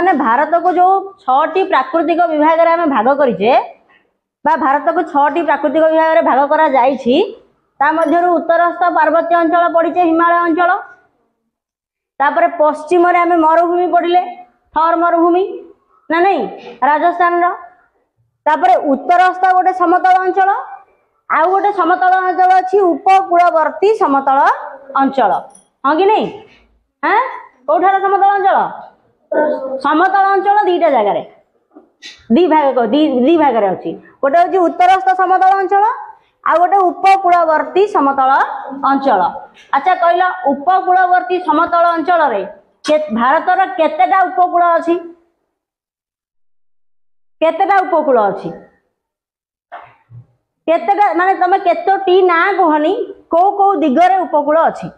माने भारत को जो 6टी प्राकृतिक विभाग रे आमे भाग करिचे बा भारत को 6टी प्राकृतिक विभाग रे भाग करा जाईछि ता मध्यरु उत्तरस्थ पार्वत्य अंचल पड़िचे हिमालय अंचल तापर पश्चिम रे आमे मरुभूमि पड़िले थर मरुभूमि ना नहीं राजस्थान रो तापर उत्तरस्थ गोटे समतल अंचल आउ गोटे समतल अंचल अछि उपकूलवर्ती समतल अंचल हां कि नहीं हां कोठार समतल अंचल दीटा जगह रे दी भाग रे अछि गोटे अछि उत्तरस्थ समतल अंचल आ गोटे उपकूलवर्ती समतल अंचल। अच्छा कहला उपकूलवर्ती समतल अंचल रे भारत रो केतेटा उपकूल अछि केतेटा उपकूल अछि केतेटा माने तमे केतोटी ना कहनी को को दिगरे उपकूल अछि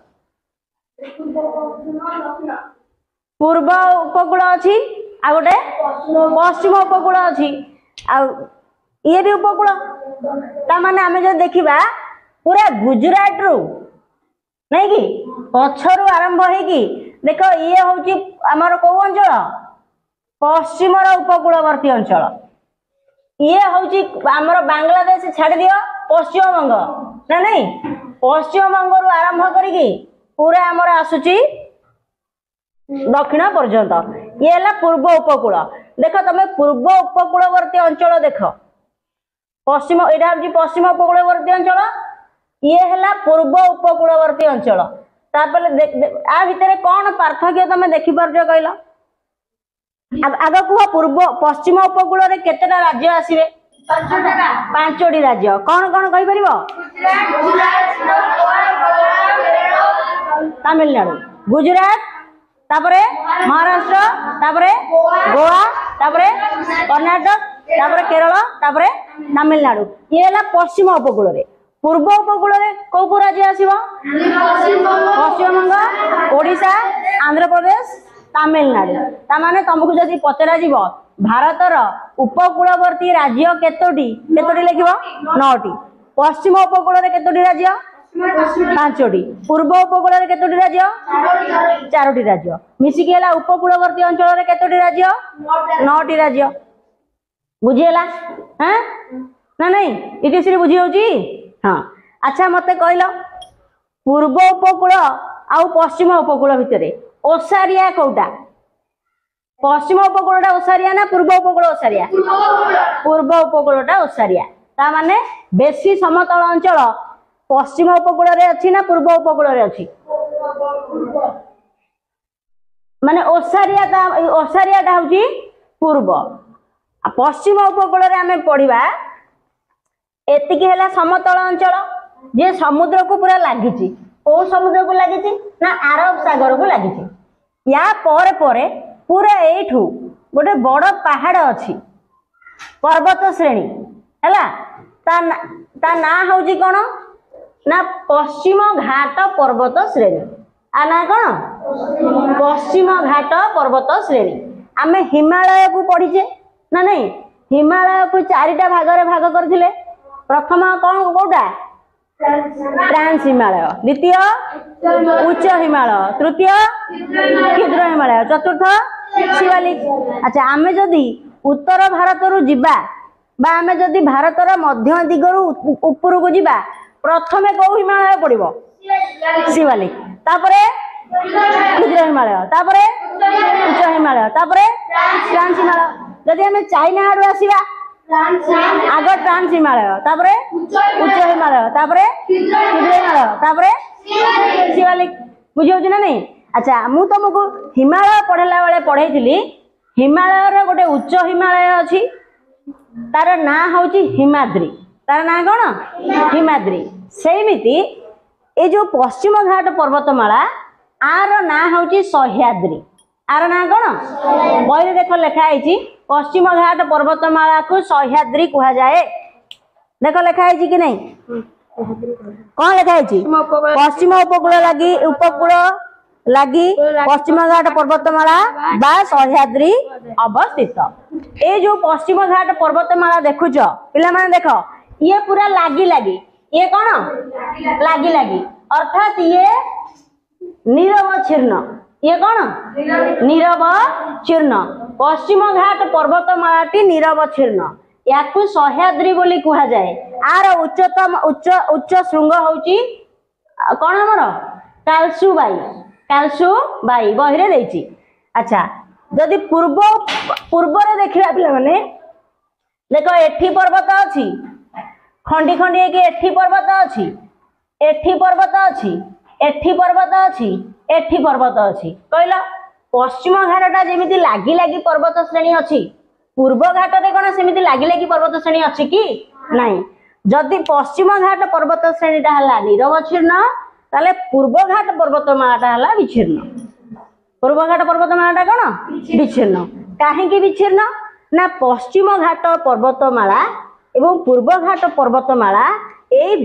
पूर्व उपकूल अच्छी आ गोटे पश्चिम उपकूल अच्छी आ ये भी उपकूल तामाने आमे जो देखिबा पूरा गुजरात रु नहीं कि पछरु आरंभ हे कि देखो ये होची हमर को अंचल पश्चिम रो उपकूलवर्ती अंचल ये होची हमर बांग्लादेश छाड़ दियो पश्चिम बंग ना नहीं पश्चिम बंग रु आरंभ करी कि पूरा हमर आसुची दक्षिण पर्यंत ये है पूर्व उपकूल देख तुम पूर्व उपकूलवर्ती अंचल देख पश्चिम यहाँ हूँ पश्चिम उपकूलवर्ती अंचल ये है पूर्व उपकूलवर्ती अंचल आ भितर कौन पार्थक्य तुम देखिपार कहल आग कह पूर्व पश्चिम उपकूल रे केतेटा राज्य आसीबे 5टी राज्य कौन कौन कहि परिबो तमिलनाडु गुजरात तापरे महाराष्ट्र तापरे गोवा तापरे कर्नाटक तापरे केरल तापरे तमिलनाडु ये है पश्चिम उपकूल रे पूर्व उपकूल रे को को राज्य आसीबो पश्चिम बंग ओडिशा आंध्र प्रदेश तमिलनाडु ता माने तुमको जदि पचरा जीवो भारतर उपकूलवर्ती राज्य केतोटी लिखिबो 9टी पश्चिम उपकूल रे केतोटी राज्य 5टी पूर्व उपकूल रे केतोटी राज्य 4टी राज्य मिसिकी हला उपकूलवर्ती अंचल रे केतोटी राज्य 9टी राज्य बुझिएला हैं ना नहीं इतिश्री बुझी होची हां। अच्छा मते कहलो पूर्व उपकूल आ पश्चिम उपकूल भितरे ओसारिया कोटा पश्चिम उपकूलटा ओसारिया ना पूर्व उपकूल ओसारिया पूर्व उपकूलटा ओसारिया ता माने बेसी समतल अंचल पश्चिम उपकूल रे अछि ना पूर्व उपकूल रे अछि माने ओसारियाटा होची पूर्व आ पश्चिम उपकूल रे हमें पढ़िबा एतिकी हैला समतल अंचल जे समुद्र को पूरा लागिची ओ समुद्र को लागिची ना अरब सागर को लागिची या पर परे पूरा एठू गोटे बड़ पहाड़ अछि पर्वत श्रेणी हैला ता ना होची कोन ना पश्चिम घाट पर्वत श्रेणी आ ना कौन पश्चिम घाट पर्वत श्रेणी आमे हिमालय को पढ़ीचे ना नहीं हिमालय को 4टा भाग रे भाग करथिले प्रथम कौन कोटा ट्रांस हिमालय द्वितीय उच्च हिमालय तृतीय क्षुद्र हिमालय चतुर्थ शिवालिक। अच्छा आमे जदि उत्तर भारत रु जिबा बा आमे जदि भारतर मध्य दिगरु ऊपर को जिबा प्रथमे को हिमालय पड़िबो शिवालिक तापरे क्षुद्र हिमालय तापरे उच्च हिमालय तापरे ट्रांस हिमालय जदि हमें चाइना आडू आसीबा आग ट्रांस हिमालय तापरे उच्च हिमालय तापरे क्षुद्र हिमालय तापरे शिवालिक बुझियो ना नहीं। अच्छा मु तुमको हिमालय पढ़ला बेले पढ़ाई हिमालय रे गोटे उच्च हिमालय अछि तार ना होची हिमाद्री तार ना कौन हिमाद्री सेमिति ए जो पश्चिम घाट पर्वतमाला आर ना होची सह्याद्री आर ना कौन बही देख लिखा है पश्चिम घाट पर्वतमाला को सह्याद्री कहा जाए देख लिखा है कि नहीं कौन लिखा है पश्चिम उपकूल लगी पश्चिम घाट पर्वतमाला बा सह्याद्री अवस्थित ए जो पश्चिम घाट पर्वतमाला देखुच पिला माने देख ये पूरा लगी ये कौन लगी अर्थात ये नीरव चीर्ण ये कौन नीरव चीर्ण पश्चिम घाट पर्वतमालाटी निरवच्छिन्न या सह्याद्री बोली कह जाए। आर उच्चतम उच्च उच्च श्रृंग होची कौन हमर कालसुबाई बहिरे देछि। अच्छा जदि पूर्व पूर्व देखा पिला माने देख एठी पर्वत अच्छी खंडी खंडी है कि एठी पर्वत अच्छी एठी पर्वत अच्छी एठी पर्वत अच्छी एठी पर्वत अच्छी कहल पश्चिम घाटटा जमी लगी लगी पर्वत श्रेणी अच्छी पूर्व घाट रे कौन सेमती लगी लगी पर्वत श्रेणी अच्छी कि नहीं। जदि पश्चिम घाट पर्वत श्रेणीटा है निरवच्छिन्न ताले पूर्व घाट पर्वतमालाटा है विच्छिन्न। पूर्व घाट पर्वतमालाटा कौन विच्छिन्न कहीं विच्छिन्न ना पश्चिम घाट पर्वतमाला एवं पूर्व घाट पर्वतमाला एई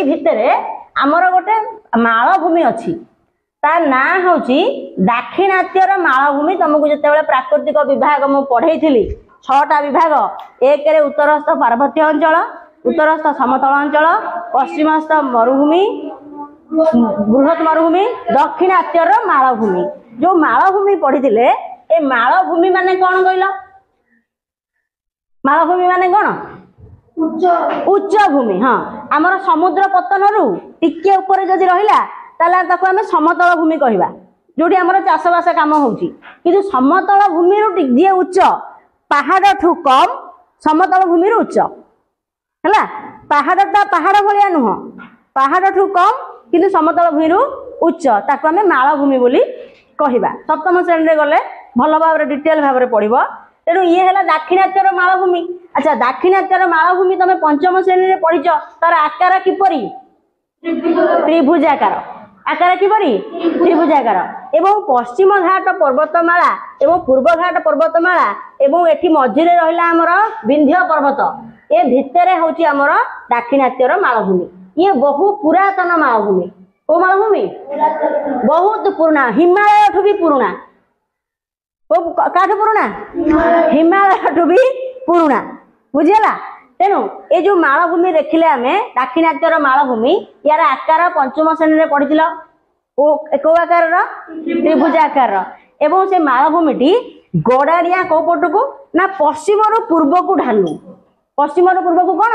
भितरे आमर गोटे मालभूमि अच्छी ता ना हूँ दाक्षिणात्यर मालभूमि। तुमको जिते प्राकृतिक विभाग मु पढ़ई 6टा विभाग एक रे उत्तरस्थ पार्वत्य अंचल उत्तरस्थ समतल अंचल पश्चिमस्थ मरुभूमि बृहत मरुभूमि दक्षिणात्यर मालभूमि। जो मालभूमि पढ़ी ए मालभूमि माने कौन कहल मालभूमि माने कौन उच्च भूमि। हाँ आमर समुद्र पतन रु टिके ऊपर जदि रहिला ताला ताको आमे समतल भूमि कहबा जोटी आमर चाषबास काम होउची। किंतु समतल भूमि रु जे उच्च पहाड़ ठू कम समतल भूमि रु उच्च हैला पहाड़टा पहाड़ भलिया नुह पहाड़ ठू कम किंतु समतल भूमि रु उच्च ताको आमे मालभूमि बोली कहबा। सप्तम श्रेणी रे गले भल भाव डिटेल भाव में पढ़ब। तेणु ये है दाक्षिणात्यर मालभूमि। अच्छा दाक्षिणात्यर मालभूमि तुम पंचम श्रेणी में पढ़िच तार आकार किपरि त्रिभुजाकार आकार किपरि त्रिभुजाकार एवं पश्चिम घाट पर्वतमाला एवं पूर्व घाट पर्वतमाला एवं एठी मझिरे रहिला हमर विंध्य पर्वत ए भितरे होची हमर दाक्षिणात्यर मालभूमि। ये बहु पुरातन मालभूमि। को मालभूमि बहुत पुराना हिमालय ठू भी पुराना काठू पुराना हिमालय ठू भी पुराना बुझीला। तेणु ये जो मालभूमि देखिले आमे दाक्षिणात्यर मालभूमि यार आकार पंचम श्रेणी में पढ़ी को आकार त्रिभुजाकार एवं से मालभूमिटी गड़ाड़िया कौ पट को ना पश्चिम रु पूर्व को ढालू पश्चिम रु पूर्व को कौन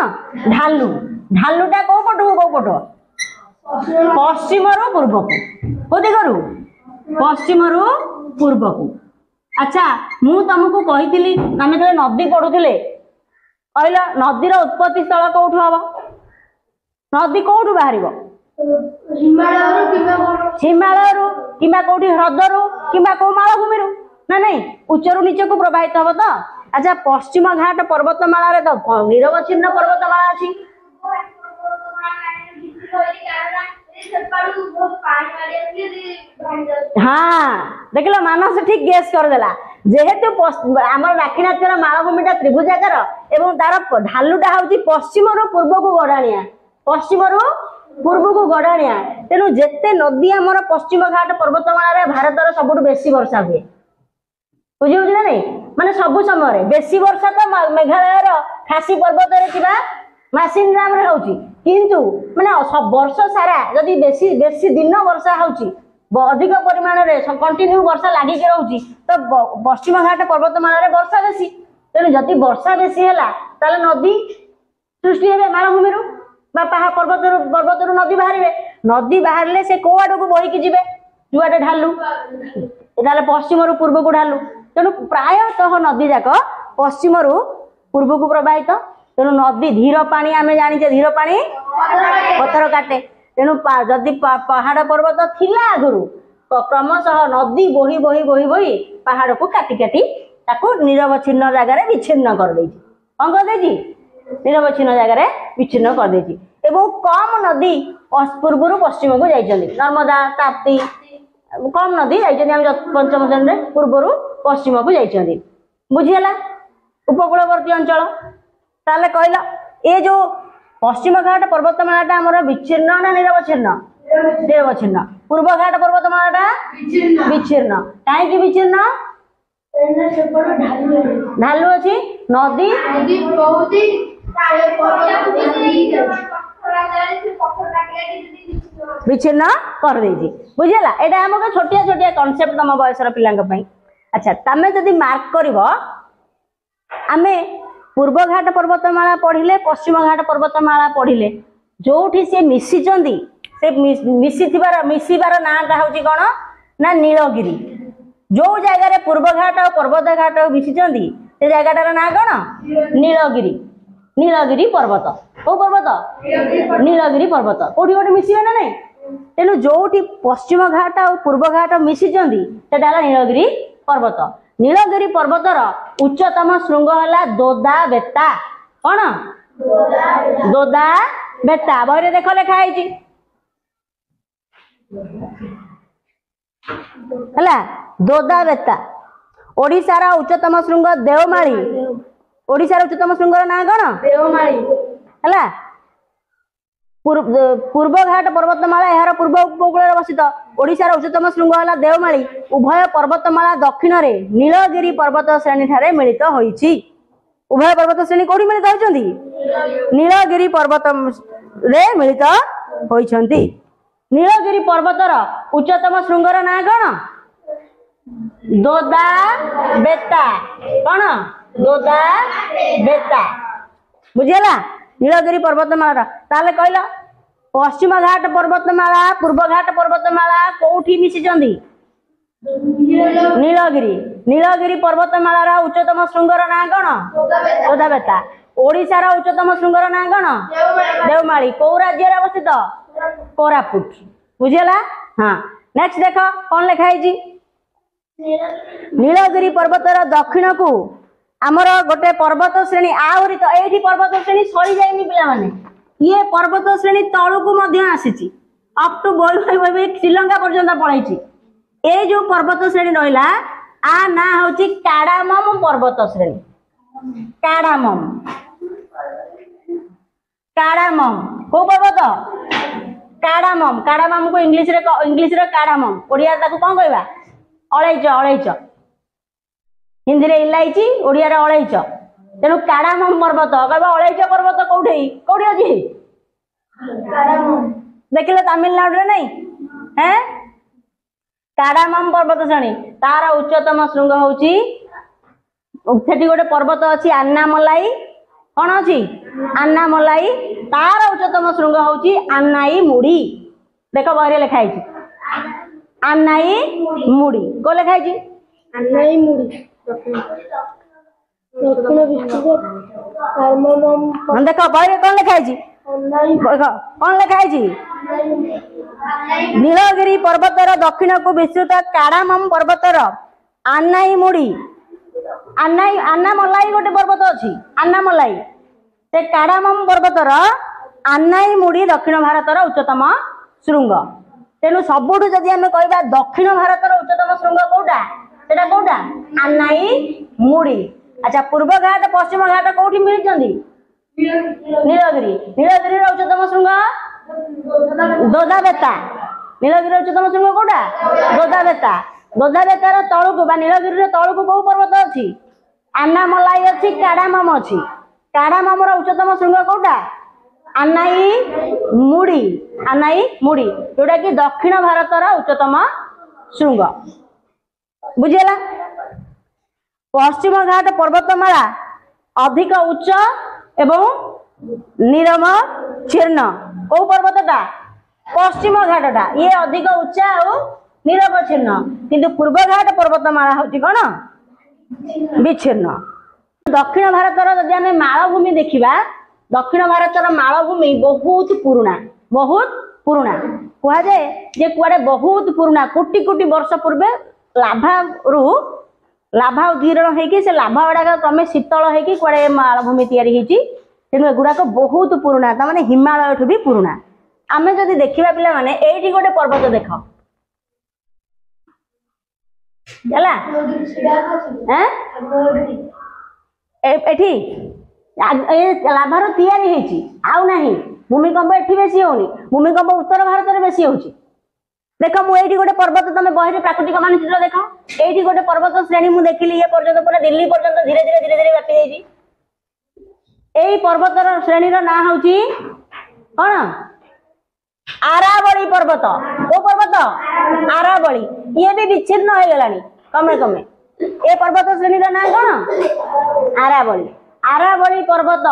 ढालू ढालूटा कौ पट को कौ पट पश्चिम रु पूर्व को दिगरु पश्चिम रु पूर्व को। अच्छा मु तुमको कही आम जो नदी पढ़ुले कहल नदीर उत्पत्ति स्थल कौटू हम नदी कौटू बाहर हिमालय कि कौटी ह्रदर कि मालभूमि ना नहीं उच्चरू नीचे को प्रवाहित हम तो। अच्छा पश्चिम घाट पर्वतमाला रे तो निरवच्छिन्न पर्वतमाला अच्छी हाँ देख मानस ठीक गेस करदेला जेहेतु आमर दाक्षिणात्यर मालभूमिटा त्रिभुजाकार एवं तार ढालुटा हूँ पश्चिम रु पूर्व को गड़ाणिया पश्चिम रु पूर्व को गड़ाणिया। तेणु जेते नदी आमर पश्चिम घाट पर्वतमाला भारतर सबुठ बेसी वर्षा हुए बुझे ना नहीं माने सबु समय बेसी वर्षा तो मेघालय खासी पर्वत मासिनराम रे होची किंतु माने वर्ष सारा जदि बेसी बेसी दिन वर्षा होची अधिक परिमाण रे कंटिन्यू वर्षा लागि के रहउची तो पश्चिम घाट पर्वतमाला रे वर्षा बेसी। तेणु जदि वर्षा बेसी हैला ताले नदी सृष्टि हेबे मालभूमि रु बा पर्वत रु नदी बाहरले से को आड़ को बही की जिवे जुआटे ढालू ताले पश्चिम रु पूर्व को ढालू। तेणु प्रायतः नदी जाक पश्चिम रु पूर्व को प्रवाहित। तेणु नदी धीर पानी आमे जानिचे धीर पानी पत्थर काटे। तेणु जदि पहाड़ पर्वत थिला आगुरु क्रमशः नदी बोही बोही बोही बोही पहाड़ को काटी काटी ताको निरवच्छिन्न जगह विच्छिन्न कर देछि कौन कर देछि निरवच्छिन्न जगह विच्छिन्न कर देछि। एवं कम नदी पूर्व पश्चिम को जाइछन्ति नर्मदा ताप्ती कम नदी जाइछन्ति हम पंचम श्रेणी पूर्व पश्चिम को जाइछन्ति बुझीला उपकूलवर्ती अंचल। ताले कहला ए जो पश्चिम घाट पर्वतमालाटा हमर विच्छिन्न ना निरवच्छिन्न निरवच्छिन्न पूर्व घाट पर्वतमालाटा विच्छिन्न काहे विच्छिन्न ढालू अच्छी नदी विच्छिन्न कर देछि बुझला। एटा हमके छोटिया छोटिया कांसेप्ट तम बयसर पिलांक पई अच्छा तमें जदि मार्क कर आमे पूर्व घाट पर्वतमाला पढ़िले पश्चिम घाट पर्वतमाला पढ़िले जोठी से मिशिचंदी से मिशिबार नाटा हूँ कौन ना नीलगिरी जो जगह पूर्व घाट और पर्वत घाट मिशिचंदी से जगह ना कौन नीलगिरी नीलगिरी पर्वत कौ पर्वत नीलगिरी पर्वत कौटी गोटे मिशिबे ना नहीं तेणु जोठी पश्चिम घाट और पूर्व घाट मिशिचंदी सेटा नीलगिरी पर्वत नीलगिरी पर्वतर उच्चतम श्रृंग है दोदा बेता कौन दोदा बेता बही देख लिखाई है दोदा बेता ओडिशार उच्चतम श्रृंग देवमाली ओडिशार उच्चतम श्रृंग ना कौन देवमाली है पूर्व घाट पर्वतमाला यार पूर्व उपकूल अवस्थित ओडिशार उच्चतम श्रृंग है देवमाली उभय पर्वतमाला दक्षिण रे नीलगिरी पर्वत श्रेणी ठारे मिलित होईछि उभय पर्वत श्रेणी कोठी मिलित होइछंती नीलगिरी पर्वत रे मिलित होइछंती नीलगिरी पर्वतर उच्चतम श्रृंगर ना कौन दोदा बेता कौन दोदा बेता बुझिला नीलगिरी पर्वतमाला ताले कहल पश्चिम घाट पर्वतमाला पूर्व घाट पर्वतमाला कोठी मिशिचंदी नीलगिरी नीलगिरी पर्वतमाला उच्चतम श्रृंगर ना कौन दोदा बेता ओडिशार उच्चतम श्रृंगर ना कौन देवमाली कौ राज्य अवस्थित कोरापुट बुझेला हाँ नेक्स्ट देख कौन लिखाई नीलगिरी पर्वतर दक्षिण को आमर गोटे पर्वत श्रेणी आहरी तो ये पर्वत श्रेणी सरी जाइनी पिला माने ये पर्वत श्रेणी तलू आसी अप टू बई श्रीलंका पर्यंत पड़ाई ये जो पर्वत श्रेणी रहा आ ना हूँ काडामम पर्वत श्रेणी काडामम काडामम को पर्वत काडामम काडामम को इंग्लिश रे काडामम ओडिया ताको कौन कहबा अलैच अलैच हिंदी रे इलायची ओडिया रे अलैच तेणु काडामम पर्वत कहबा अलैच पर्वत कोठी कोठी अछि देखिले तमिलनाडु रे नहीं हैं काडामम पर्वत श्रेणी तार उच्चतम श्रृंग होची सेठी गोटे पर्वत अछि अन्नामलाई कौन अच्छी अन्नामलाई तार उच्चतम श्रृंग होची अन्नाई मुड़ी देख बहरे लिखाई अन्नाई मुड़ी को लिखाई अन्नाई मुड़ी देख बहरे कौन लिखाई कौन लिखाई नीलगिरी पर्वतर दक्षिण को विस्तृत काडामम पर्वतर अन्नाई मुड़ी अन्नाई अन्नामलाई गोटे पर्वत अच्छी अन्नामलाई से काडामम पर्वतर अन्नाई मुड़ी दक्षिण भारतर उच्चतम श्रृंग तेणु सबुठ जदि आम कह दक्षिण भारतर उच्चतम श्रृंग कौटा सेटा कौटा अन्नाई मुड़ी अच्छा पूर्व घाट पश्चिम घाट कौटी मिलती नीलगिरी नीलगिरी उच्चतम श्रृंग दोदा बेता नीलगिरी उच्चतम श्रृंग कौटा दोदा बेता दोदा बेतार तलू नीलगिरी तलू कौ पर्वत अच्छी अन्नामलाई अच्छी काडामम अच्छी काडामम उच्चतम श्रृंग कौटा अन्नाई मुड़ी जोटा कि दक्षिण भारतर उच्चतम श्रृंग बुझेला पश्चिम घाट पर्वतमाला अधिक उच्च एवं निरम छीर्ण कौ पर्वतटा पश्चिम घाटटा ये अधिक उच्चा और निरम छीर्ण किंतु पूर्व घाट पर्वतमाला हूँ कौन विच्छिन्न दक्षिण भारतर जदि आम मालभूमि देखा दक्षिण भारतर मालभूमि बहुत पुराना कहुए जे कुआडे बहुत पुराना कोटि कोटि वर्ष पूर्वे लाभा उदीर्ण होगी से लाभा गुड़ाक क्रमे शीतल होगी कुआडे मालभूमि तैयारी होती तेणु एगुड़ाक बहुत पुराना ताने हिमालय ठू भी पुराना आम जदि देखा पिला माने एठी गोटे पर्वत देख गला एठी लाभार तैयारी होती आउ नहीं भूमिकंप एठी बेसी होनी भूमिकंप उत्तर भारत में बेसी होची देख मुझे गोटे पर्वत तुम बही प्राकृतिक मानचित्र देख ये गोटे पर्वत श्रेणी मुझे देखिली ये पर्यटन पूरा दिल्ली पर्यटन धीरे धीरे धीरे धीरे व्यापी जाइए यही पर्वतर श्रेणीर ना हूँ कौन आरावली पर्वत वो पर्वत आरावली ये भी विच्छिन्न हो गलानी कमे कमे ए पर्वत श्रेणी ना कौन आरावली आरावली पर्वत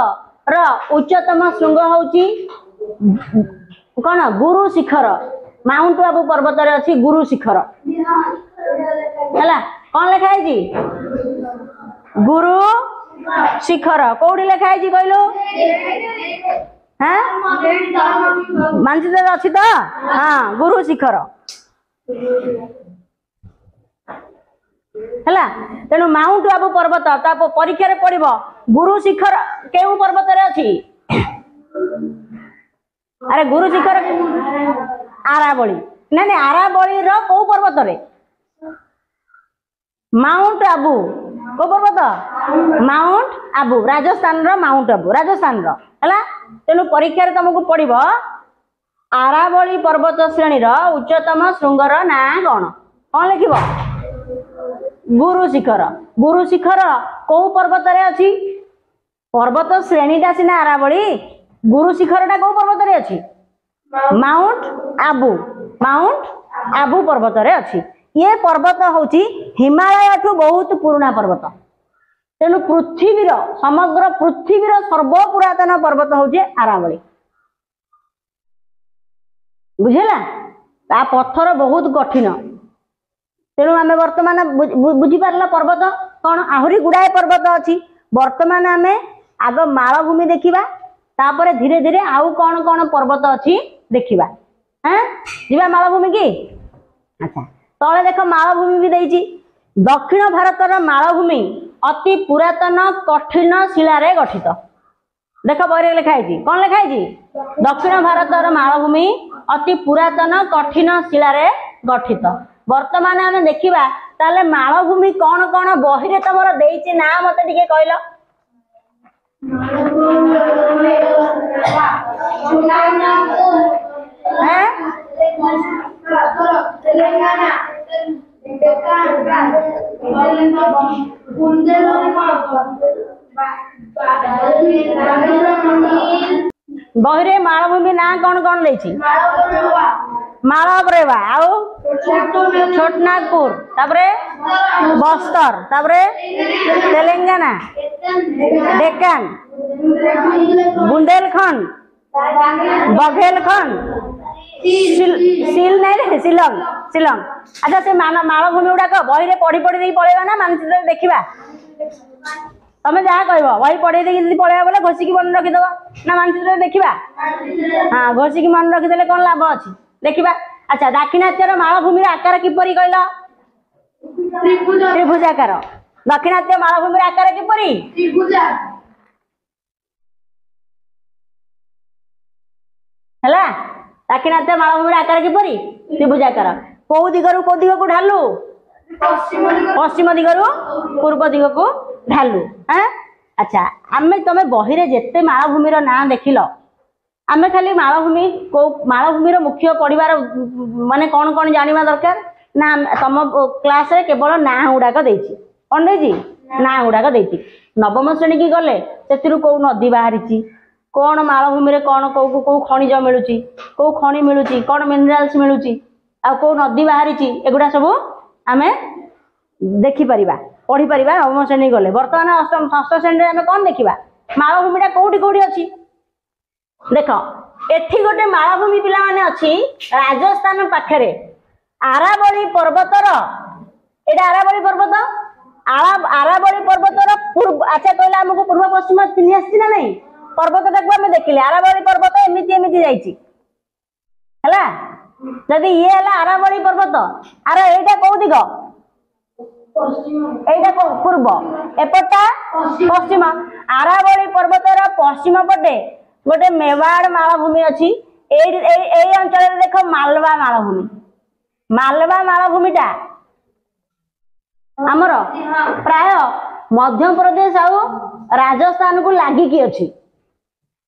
रो उच्चतम श्रृंग होची कौन गुरु शिखर माउंट आबू पर्वत रे अछि गुरु शिखर हैला कौन लिखा है गुरु शिखर कोडी लिखा है कहलो हाँ मानचित्र अच्छी तो हाँ गुरु शिखर है तेणु माउंट आबू पर्वत परीक्षा पड़ो गुरु शिखर केउ पर्वत रे अच्छी अरे गुरु शिखर आरावली ना नहीं आरावली रो को पर्वत रे माउंट आबू को पर्वत माउंट आबू राजस्थान रो माउंट आबू राजस्थान रो है तेणु परीक्षा तुमको पड़ो आरावली पर्वत श्रेणी रो उच्चतम श्रृंगर ना कौन कौन लिख गुरु शिखर को पर्वत रे अच्छी पर्वत श्रेणीटा सीना आरावली गुरु शिखरटा को पर्वत रे अच्छी माउंट आबू पर्वत रे अच्छी ये पर्वत होची हिमालय ठू बहुत पुराना पर्वत तेणु पृथ्वीर समग्र पृथ्वीर सर्व पुरातन पर्वत होची आरावली बुझेला ता पत्थर बहुत कठिन तेणु आम बर्तमान बुझीपार पर्वत कौन आहरी गुड़ाए पर्वत अच्छी बर्तमान आम आग मालभूमि देखा तापर धीरे धीरे आउ कौन कौन पर्वत अच्छी देखा हाँ जीवा मालभूमि की अच्छा तले देख मालभूमि भी देती दक्षिण भारतर मालभूमि अति पुरातन कठिन शिलारे गठित देख बहरे लिखाई कौन लिखाई दक्षिण भारतर मालभूमि अति पुरातन कठिन शिलारे गठित वर्तमान आम देखा ताले मालभूमि कौन कौन बही तुम देती ना मत टे कहल बहिरे मालभूमि ना कौन कौन देती मालब्रेवा आउ छोटनागपुर तापरे बस्तर तापरे तेलंगाना डेक्कन बुंदेलखंड बघेलखंड सिल नहीं रे शिलंग शिलंग अच्छा से मालभूमि गुड़ाक बही पढ़ी पढ़ी नहीं पड़ेगा ना मानचित्र देखा तमें जहाँ कह बही पढ़े देखिए पढ़ेगा बोले घोषिकी मन रखीदेव ना मानचित्र देखा हाँ घोषिकी मन रखीदे कौन लाभ अच्छी देखा अच्छा दाक्षिणात्यर मालभूमि आकार किपरि कहल त्रिभुजाकार दक्षिणात्य मालभूमि आकार किपरि हैला दाक्षिणात्य मालभूमि आकार किपरि त्रिभुजाकार को दिगरु को दिग को ढालू पश्चिम दिगरु पूर्व दिग को ढालू हाँ अच्छा आम तुम बही जिते मालभूमि ना देखिल आम खाली मालभूमि को मालभूमि मुख्य पढ़ार माने कौन कौन जाना दरकार ना तुम क्लास रे केवल ना गुड़ाक देती कौन देती ना गुड़ाक देती नवम श्रेणी की गले से कौ नदी बाहरी कौन मालभूमि कौन कौ खनिज मिलूँ कौ खनि मिलूँ कौन मिनराल्स मिलूँ आ कौ नदी बाहरी एगुड़ा सब आम देखिपर पढ़ी पार नवम श्रेणी गले बर्तमान अष्टम षष्ठ श्रेणी आम कौन देखा मालभूमिटा कौटी कौटी अच्छी देख एठी गोटे मालभूमि पिला माने अच्छी राजस्थान पाखरे आरावली पर्वतर एटा आरावली पर्वत आरावली पर्वतर पूर्व अच्छा कहले हमको पूर्व पश्चिम चिन्ह आसी ना नहीं पर्वत टाक आम देखिले आरावली पर्वत एमती एमती जाइछि हैला जदि ये हैला आरावली पर्वत आर एटा को दिग एटा को पूर्व एपटा पश्चिम आरावली पर्वतर पश्चिम पटे गोटे मेवाड़ मालभूमि अच्छी अंचल देख मालवा मालभूमिटा आमर प्राय मध्य प्रदेश आउ राजस्थान को लागिकी अच्छी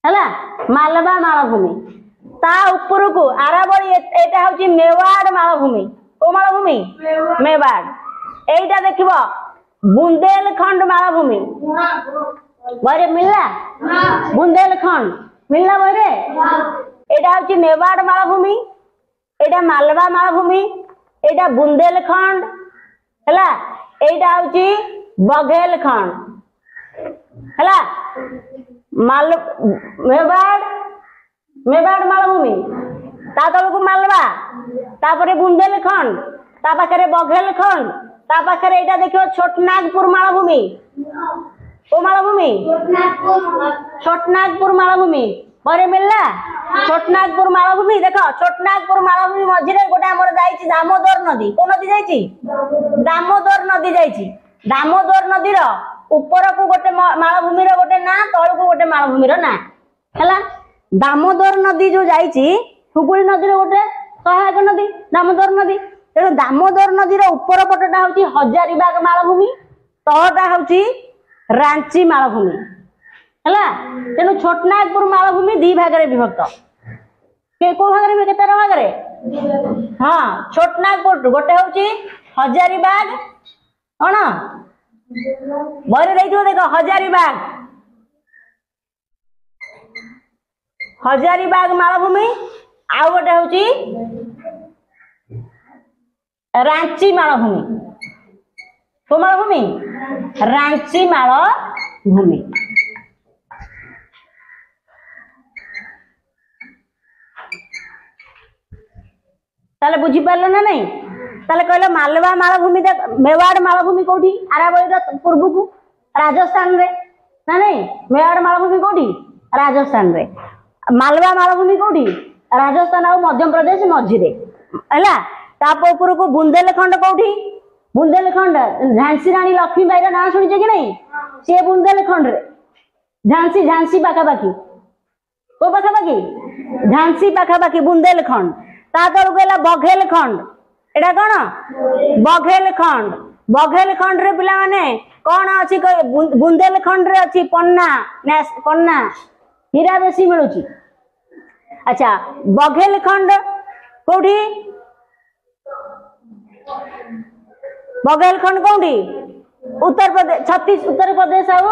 है मालवा मालभूमि ता ऊपर को आरावली एटा हूँ मेवाड़ मालभूमि को मालभूमि मेवाड़ एटा देख बुंदेलखंड मालभूमि बहरे मिलला बुंदेलखंड मिलना बहरे एटा हूँ मेवाड़ मालभूमि एटा मालवा मालभूमि एटा बुंदेलखंड है এইটা হଉଛି ବଘେଲଖଣ୍ଡ ହେଲା मेवाड़ मालभूमि ता तलକୁ मालवा तापरे बुंदेलखंड ता पाखरे बघेलखंड ता पाखरे एटा देखियो छोटनागपुर मालभूमि ओ मालभूमि छोटनागपुर मालभूमि बरे मिलला छोटनागपुर मालभूमि देखो छोटनागपुर मालभूमि मझिरे गोटे हमर जाईची दामोदर नदी को नदी जाईची दामोदर नदी जाईची दामोदर नदी रो ऊपर को गोटे मालभूमि रो गोटे ना तळ को गोटे मालभूमि रो ना हैला दामोदर नदी जो जाईची हुगुली नदी रो गोटे सहायक नदी दामोदर नदी तेणु दामोदर नदी रो ऊपर पटटा होची हजारीबाग मालभूमि तळटा होची रांची मालभूमि हैला तेणु छोटनागपुर मालभूमि दी भाग रे विभक्त के को भाग रे केते भाग रे हां छोटनागपुर गोटे होची हजारीबाग कोन बरे देखो देखो हजारीबाग मालभूमि आउ गोटे होची रांची मालभूमि को मालभूमि रांची मालभूमि ताले बुझी पारलो ना नहीं ताले कहले मालवा मालभूमि मेवाड़ मालभूमि कोठी अरावली पूर्व को राजस्थान रे ना नहीं मेवाड़ मालभूमि कोठी राजस्थान रे मालवा मालभूमि कोठी राजस्थान और मध्य प्रदेश मझिरे हैला ताप ऊपर को बुंदेलखंड कोठी बुंदेलखंड झांसी रानी लक्ष्मीबाई ना सुनिचे कि नहीं सी बुंदेलखंड रे झांसी झांसी पाखापाखि को पाखापाखि झांसी पाखापाखि बुंदेलखंड ता तळକୁ ହେଲା बघेलखंड एटा कोन बघेलखंड रे पिला माने कोन अछि बुंदेलखंड रे अछि पन्ना हीरा बेसी मिलुची अच्छा बघेलखंड कोठी बघेलखंड कोठी उत्तर प्रदेश और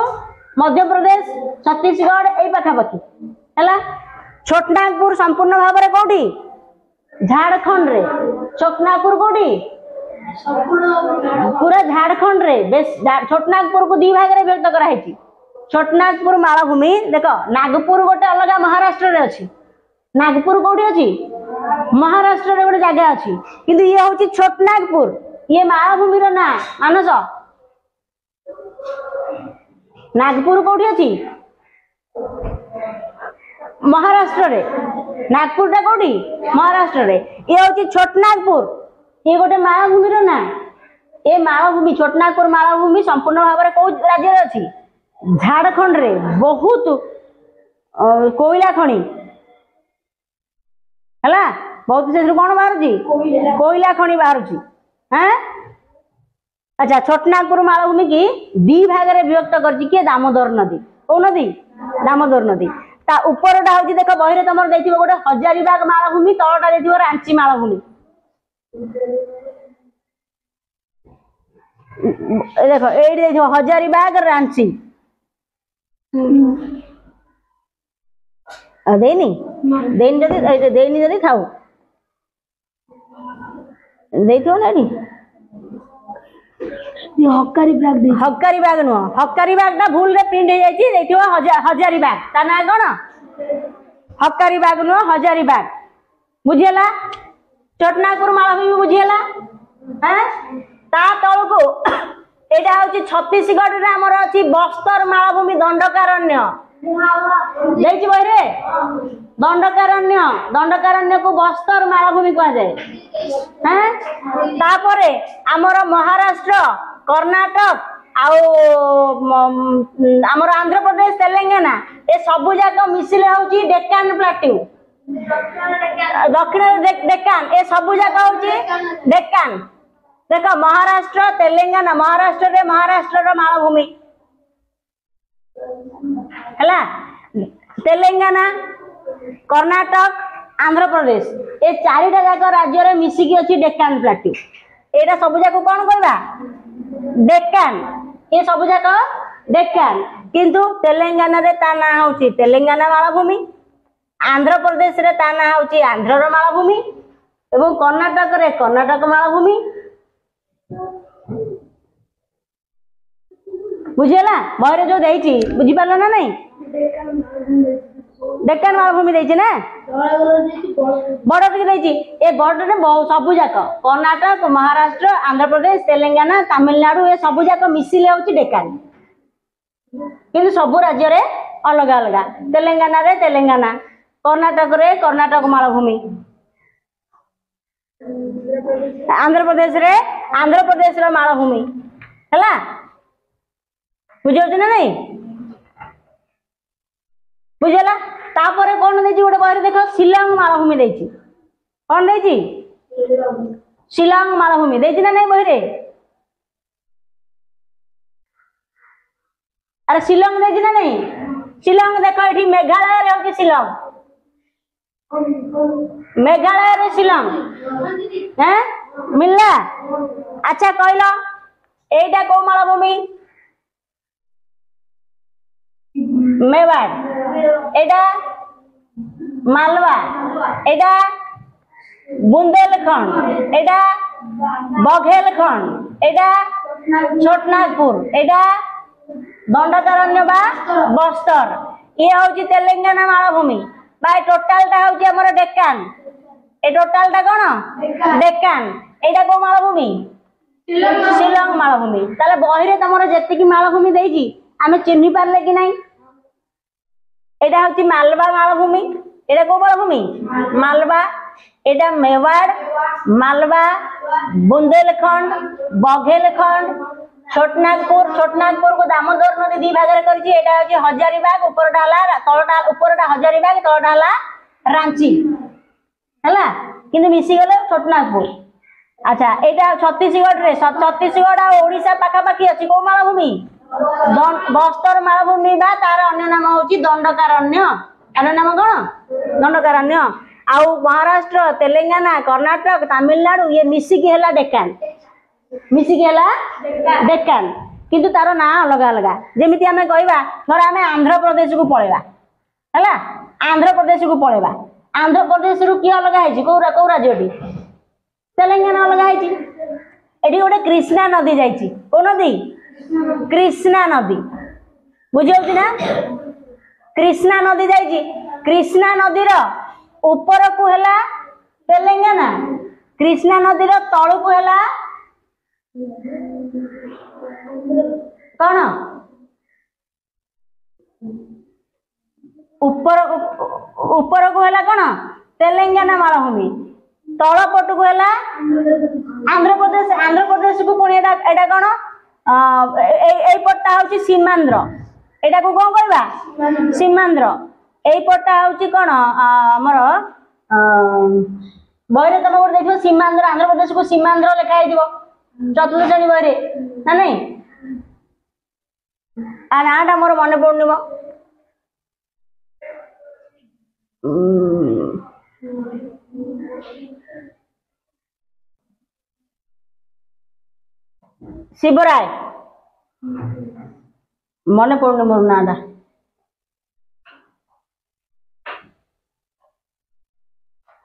मध्य प्रदेश छत्तीसगढ़ ए पाखापाखि हैला छोटनागपुर संपूर्ण भाव रे कोठी झारखंड रे छोटनागपुर कोठी पूरा झारखंड रे छोटनागपुर को दी भाग रे विभक्त करा हेची छोटनागपुर मालभूमि देखो नागपुर गोटे अलग महाराष्ट्र रे अछि नागपुर कोठी अछि महाराष्ट्र रे गोटे जगह अछि किंतु ये होची छोटनागपुर ये मालभूमि रो ना मानस नागपुर कोठी अछि महाराष्ट्र रे नागपुर टा कोठी महाराष्ट्र रे ये होची छोटनागपुर ये गोटे मालभूमि रो ना ए मालभूमि छोटनागपुर मालभूमि संपूर्ण भाव रे को राज्य रे अछि झारखंड रे बहुत कोयला खणी हला बहुत से कोन बाहरजी कोयला खणी बाहरजी हैं अच्छा छोटनागपुर मालभूमि की दी भाग रे विभक्त करजी के दामोदर नदी को नदी दामोदर नदी ता ऊपरटा होची देखो बहिरे तमर देथिबो गोटे हजारीबाग मालभूमि तळटा देथिबो रांची मालभूमि देखो एडी देथिबो हजारीबाग रांची देनी जदि खाऊ देथिबो नाडी हक्कारीबाग नुह हक्कारीबाग टा भूल रे प्रिंट हो जाइछि देखियो हजारीबाग ता ना कोन हक्कारीबाग नुह हजारीबाग बुझियला छोटनागपुर मालभूमि बुझियला हैं ता तळको एटा होछि छत्तीसगढ़ रे हमर अछि बस्तर मालभूमि दंडकारण्य देछि बहिरे दंडकारण्य को बस्तर मालभूमि कहा जाए हैं तापरे हमर महाराष्ट्र कर्नाटक आमर आंध्र प्रदेश तेलंगाना ए सबु जाक मिसिले होची डेक्कन प्लाट्यू दक्षिण डेक्कन ए सबु जाक होची डेक्कन देखो महाराष्ट्र तेलंगाना महाराष्ट्र रे महाराष्ट्र रो मालभूमि हला तेलंगाना कर्नाटक आंध्र प्रदेश ए चारिटा जाक राज्य रे मिसिकी अछि डेक्कन प्लाट्यू एटा सब जाक कोन कहबा डेक्कन ये सब जाक डेक्कन किंतु तेलंगाना रे ता ना होची तेलंगाना मालभूमि आंध्र प्रदेश रे ता ना होची आंध्र रो मालभूमि एवं कर्नाटक रे कर्नाटक मालभूमि बुझीगला बहरे जो देइछि बुझी पारल ना नहीं डेक्कन मालभूमि देइछि ना बड़ टिके देइछि ए बड़रे सब जाक कर्नाटक महाराष्ट्र आंध्र प्रदेश तेलंगाना तमिलनाडु ए सब जाक मिसिले होछि डेक्कन किंतु सब राज्य रे अलग अलग तेलंगाना रे तेलंगाना कर्नाटक रे कर्नाटक मालभूमि आंध्र प्रदेश रे मालभूमि हैला बुझाउछ ना नहीं बुझला तापर कौन देछि गोटे बहरे देख शिलंग मालभूमि देछि कौन देछि शिलंग मालभूमि देछि ना नहीं बहरे अरे शिलंग देछि ना नहीं शिलंग देख एठी मेघालय रे होछि शिलंग मेघालय रे शिलंग हैं मिलला अच्छा कहला एटा को मालभूमि मेवाड़ एटा मालवा एटा बुंदेलखंड एटा बघेलखंड एटा छोटनागपुर एटा दंडकारण्य बा बस्तर ये होची तेलंगाना मालभूमि बाय टोटल टा होची हमर डेक्कन ए टोटल टा कोन डेक्कन एटा को मालभूमि शिलंग मालभूमि ताले बहिरे तमरो जेतिकी मालभूमि देइजी आमे चिन्हि पारले कि नहीं एटा होची मालवा मालभूमि एटा को मालभूमि मालवा एटा मेवाड़ मालवा बुंदेलखंड बघेलखंड छोटनागपुर को दामोदर नदी दी भाग रे करछि एटा होची हजारीबाग ऊपरटा हला तळटा ऊपरटा हजारीबाग तळटा हला रांची हला किंतु मिसी गले छोटनागपुर अच्छा एटा छत्तीसगढ़ आ ओडिसा पाखा पाखी अछि को मालभूमि बस्तर मालभूमि बा तार अन्य नाम होची दंडकारण्य अन्य नाम कोन दंडकारण्य आउ महाराष्ट्र तेलंगाना कर्नाटक तमिलनाडु ये मिसी की हला डेक्कन किंतु तार ना अलग अलग जेमिति आमे कहबा धर आमे आंध्र प्रदेश को पळेबा हला आंध्र प्रदेश को पळेबा आंध्र प्रदेश रु की अलग है को राज्यटी तेलंगाना अलग है एडी गोटे कृष्णा नदी जाइछि को नदी कृष्णा नदी बुझाउछि ना कृष्णा नदी जाइछि कृष्णा नदी रो ऊपर को हला तेलंगाना कृष्णा नदी रो तळ को हला कौन ऊपर को हला कौन तेलंगाना मालभूमि तल पट को हला आंध्र प्रदेश को पुणी एटा कौन ए पट्टा होची सीमांध्र एटा को कौन कहबा सीमांध्र ए पट्टा होची कौन हमर बहिरे तम गोटे देखिबो सीमांध्र आंध्र प्रदेश को सीमांध्र लिखा हेदिबो चतुर्थ श्रेणी बहिरे ना नहीं आ नाटा मोर मन पड़ुनिबो शिवराय मन पड़ुनि मोर नाटा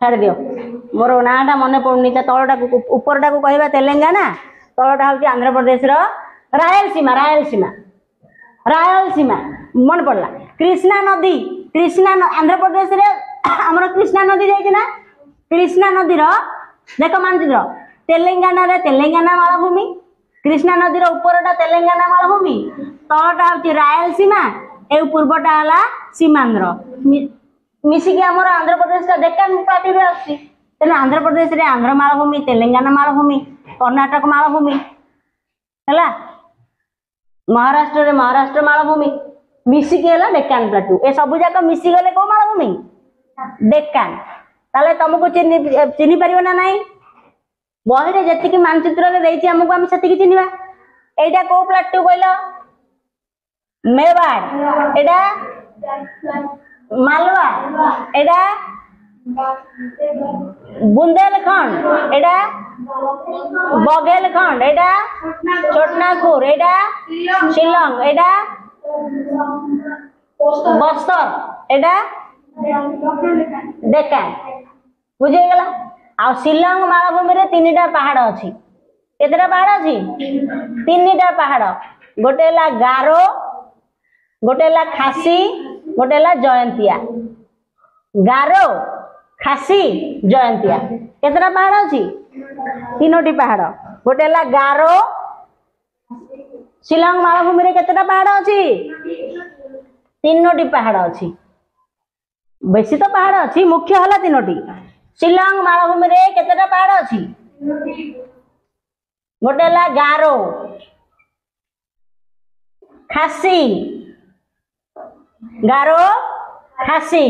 छाड़ दियो मोर नाटा मन पड़ुनि तलटा ऊपरटा को कहबा तेलंगाना तलटा होची आंध्र प्रदेश रो रायलसीमा मन पड़ला कृष्णा नदी आंध्र प्रदेश रे हमर कृष्णा नदी जाइछ ना कृष्णा नदी रो देख मानचित्र तेलंगाना रे तेलंगाना मालभूमि कृष्णा नदी रो ऊपरटा तेलंगाना मालभूमि तलटा होची रायलसीमा ए पूर्वटा हला सीमांध्र मिसिकी हमर आंध्र प्रदेश का डेक्कन पार्टी रे आछि तेना आंध्र प्रदेश रे आंध्र मालभूमि तेलंगाना मालभूमि कर्नाटक मालभूमि हला महाराष्ट्र रे महाराष्ट्र मालभूमि मिसिकी हला डेक्कन प्लाटू ए सब जाक मिसी गले को मालभूमि डेक्कन ताले तुमको चिन्हि परिबो ना नहीं बहिरे जेतिकी मानचित्र रे देइछि हमको हम सेतिकी चिन्हिबा एटा को प्लाटू कहलो मेवाड़ एटा मालवा एटा बुंदेलखंड एटा बघेलखंड एटा छोटनागपुर एटा शिलंग एटा बस्तर एटा डेक्कन बुझे गला आ शिलंग मालभूमि रे तीनटा पहाड़ अछि केतेटा पहाड़ अछि तीनटा पहाड़ गोटे है गारो, गोटे है खासी, गोटे है जयंतिया। गारो, खासी, जयंतिया केतरा पहाड़ अच्छी? 3टी पहाड़। गोटे है गारो, शिलंग मालभूमि रे केतरा पहाड़ अच्छी? 3टी पहाड़ अच्छी। बेसी तो पहाड़ अच्छी, मुख्य हला 3टी। शिलंग मालभूमि रे केतरा पहाड़ अच्छी? गोटे है गारो, खासी, गारो, खासी,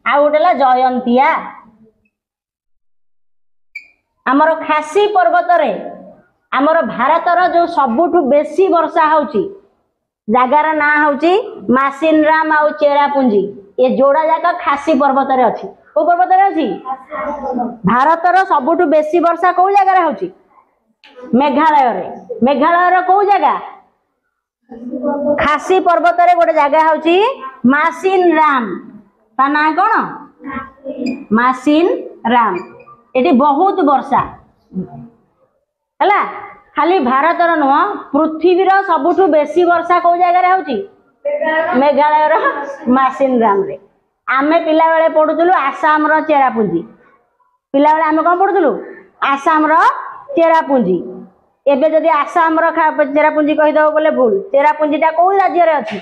आ गोटे है जयंतिया। आमर खासी पर्वत रे आमर भारतर जो सबुठु बेसी वर्षा होची जगार ना होची मासिनराम आ चेरापुंजी। ये जोड़ा जाक खासी पर्वत रे अछि। को पर्वत रे अछि? भारतर सबुठु बेसी वर्षा को जगार होची? मेघालय रे। मेघालय रो को जगह? खासी पर्वत रे गोटे जगह होची मासिनराम। ता ना कोन? मासिनराम। एटी बहुत वर्षा हला। खाली भारतर नुह पृथ्वी रो सबुठु बेसी वर्षा को जगह रे होची? मेघालय रो मासिनराम रे। आमे पिला बेले पढुतलु आसाम रो चेरापुंजी। पिला बेले आमे कोन पढुतलु? आसाम रो चेरापुंजी। एबे जदि आसाम रो चेरापुंजी कहि दो बोले भूल। चेरापुंजीटा को राज्य रे अछि?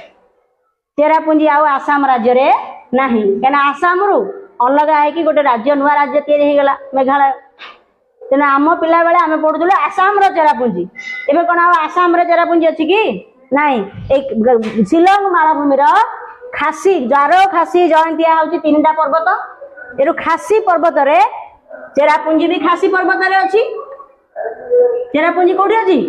चेरापुंजी आउ आसाम राज्य रे नाही। केना आसाम रु अलग है कि गोटे राज्य नुआ राज्य तैयारी हे गला मेघालय। तेना आम पिला बेले आमे पढुतलु आसाम रो चेरापुंजी। एबे कोन आउ आसाम रो चेरापुंजी अछि कि? नाही। एक शिलंग मालभूमि रो खासी, गारो, खासी, जयंतिया होची 3टा पर्वत। एरु खासी पर्वत रे चेरापुंजी भी खासी पर्वत रे अछि। चेरापुंजी कोठी अछि?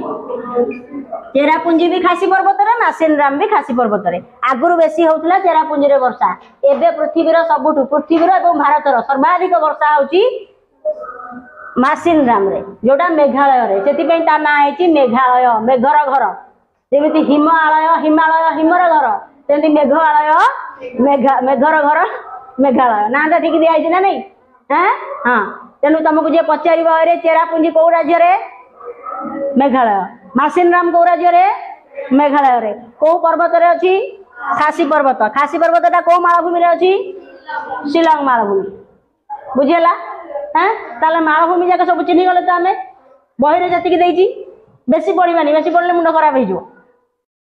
चेरापुंजी भी खासी पर्वत रे, मासिनराम भी खासी पर्वत रे। आगुरु बेसी होउतला चेरापुंजी रे वर्षा। एबे पृथ्वी रो सबुठु पृथ्वी रो एवं भारत रो सर्वाधिक वर्षा होची मासिनराम रे, जोटा मेघालय रे। सेति पई ता ना हेची मेघालय, मेघर घर। जेमिति हिमालय, हिमालय हिमर घर, सेति मेघालय, मेघर घर मेघालय। नाटा ठीक दिया हेची ना नहीं? हैं? हां। तेनु तुमको जे पचारिबो रे चेरापुंजी को राज्य रे? मेघालय। मासिनराम को राज्य रे? मेघालय रे। को पर्वत रे अछि? खासी पर्वत। खासी पर्वतटा को मालभूमि रे अछि? शिलंग मालभूमि। बुझियला? हैं? ताले मालभूमि जाके सब चिन्हि गले त हमें बहिरे जति कि देइची बेसी पढिबानी, बेसी पढले मुंड खराब हे जो।